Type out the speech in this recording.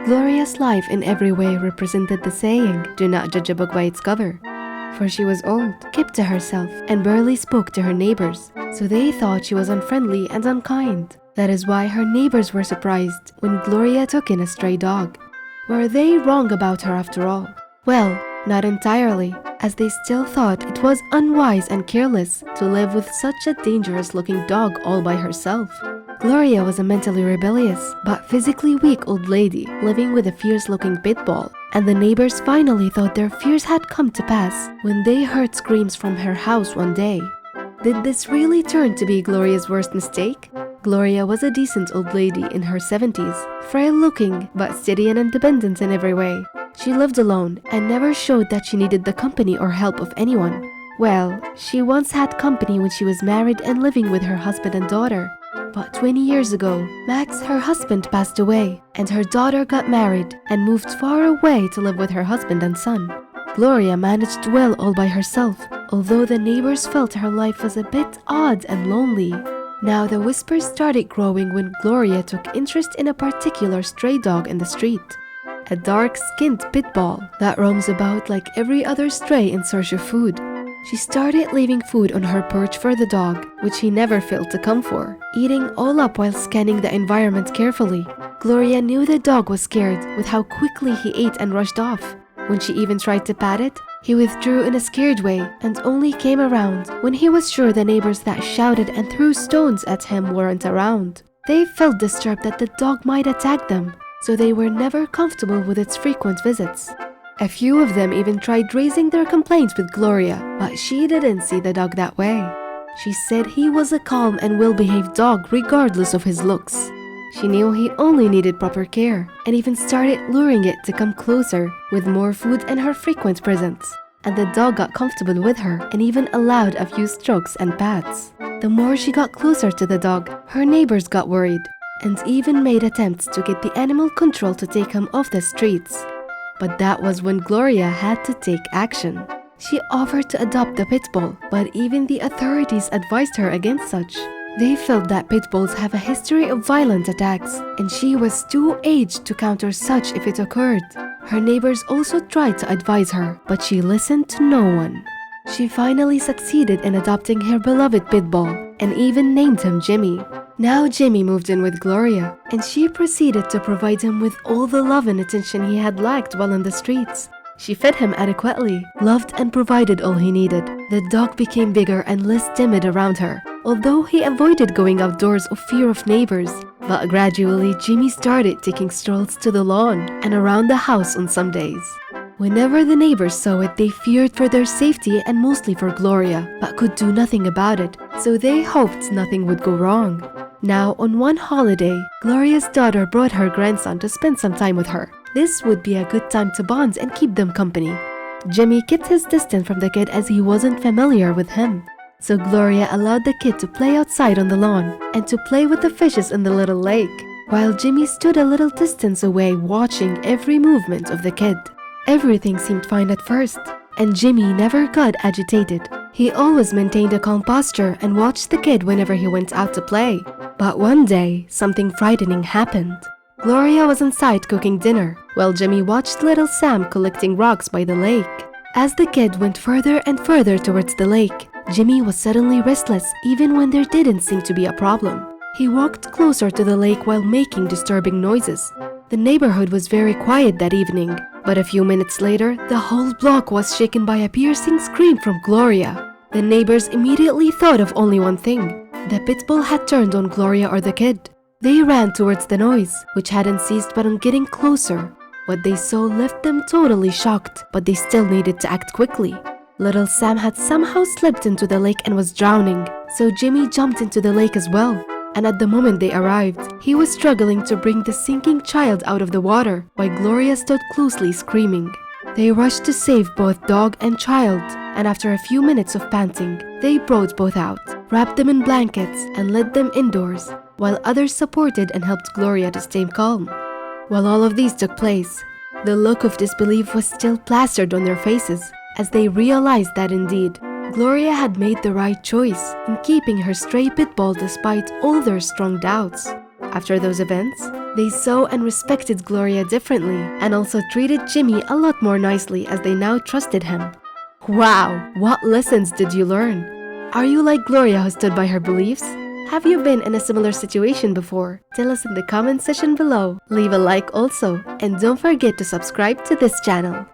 Gloria's life in every way represented the saying, "Do not judge a book by its cover." For she was old, kept to herself, and barely spoke to her neighbors, so they thought she was unfriendly and unkind. That is why her neighbors were surprised when Gloria took in a stray dog. Were they wrong about her after all? Well, not entirely, as they still thought it was unwise and careless to live with such a dangerous-looking dog all by herself. Gloria was a mentally rebellious but physically weak old lady living with a fierce-looking pitbull, and the neighbors finally thought their fears had come to pass when they heard screams from her house one day. Did this really turn to be Gloria's worst mistake? Gloria was a decent old lady in her 70s, frail-looking but steady and independent in every way. She lived alone and never showed that she needed the company or help of anyone. Well, she once had company when she was married and living with her husband and daughter. But 20 years ago, Max, her husband, passed away, and her daughter got married and moved far away to live with her husband and son. Gloria managed well all by herself, although the neighbors felt her life was a bit odd and lonely. Now the whispers started growing when Gloria took interest in a particular stray dog in the street. A dark-skinned pitbull that roams about like every other stray in search of food. She started leaving food on her perch for the dog, which he never failed to come for, eating all up while scanning the environment carefully. Gloria knew the dog was scared with how quickly he ate and rushed off. When she even tried to pat it, he withdrew in a scared way and only came around when he was sure the neighbors that shouted and threw stones at him weren't around. They felt disturbed that the dog might attack them, so they were never comfortable with its frequent visits. A few of them even tried raising their complaints with Gloria, but she didn't see the dog that way. She said he was a calm and well-behaved dog regardless of his looks. She knew he only needed proper care, and even started luring it to come closer with more food and her frequent presence. And the dog got comfortable with her and even allowed a few strokes and pats. The more she got closer to the dog, her neighbors got worried, and even made attempts to get the animal control to take him off the streets. But that was when Gloria had to take action. She offered to adopt the pitbull, but even the authorities advised her against such. They felt that pitbulls have a history of violent attacks, and she was too aged to counter such if it occurred. Her neighbors also tried to advise her, but she listened to no one. She finally succeeded in adopting her beloved pitbull, and even named him Jimmy. Now Jimmy moved in with Gloria, and she proceeded to provide him with all the love and attention he had lacked while in the streets. She fed him adequately, loved and provided all he needed. The dog became bigger and less timid around her, although he avoided going outdoors of fear of neighbors. But gradually, Jimmy started taking strolls to the lawn and around the house on some days. Whenever the neighbors saw it, they feared for their safety and mostly for Gloria, but could do nothing about it, so they hoped nothing would go wrong. Now, on one holiday, Gloria's daughter brought her grandson to spend some time with her. This would be a good time to bond and keep them company. Jimmy kept his distance from the kid as he wasn't familiar with him. So Gloria allowed the kid to play outside on the lawn and to play with the fishes in the little lake, while Jimmy stood a little distance away watching every movement of the kid. Everything seemed fine at first, and Jimmy never got agitated. He always maintained a calm posture and watched the kid whenever he went out to play. But one day, something frightening happened. Gloria was inside cooking dinner, while Jimmy watched little Sam collecting rocks by the lake. As the kid went further and further towards the lake, Jimmy was suddenly restless even when there didn't seem to be a problem. He walked closer to the lake while making disturbing noises. The neighborhood was very quiet that evening, but a few minutes later, the whole block was shaken by a piercing scream from Gloria. The neighbors immediately thought of only one thing. The pitbull had turned on Gloria or the kid. They ran towards the noise, which hadn't ceased but on getting closer. What they saw left them totally shocked, but they still needed to act quickly. Little Sam had somehow slipped into the lake and was drowning, so Jimmy jumped into the lake as well. And at the moment they arrived, he was struggling to bring the sinking child out of the water, while Gloria stood closely screaming. They rushed to save both dog and child, and after a few minutes of panting, they brought both out, wrapped them in blankets, and led them indoors, while others supported and helped Gloria to stay calm. While all of these took place, the look of disbelief was still plastered on their faces, as they realized that indeed, Gloria had made the right choice in keeping her stray pitbull despite all their strong doubts. After those events, They saw and respected Gloria differently and also treated Jimmy a lot more nicely as they now trusted him. Wow, what lessons did you learn? Are you like Gloria who stood by her beliefs? Have you been in a similar situation before? Tell us in the comment section below. Leave a like also, and don't forget to subscribe to this channel.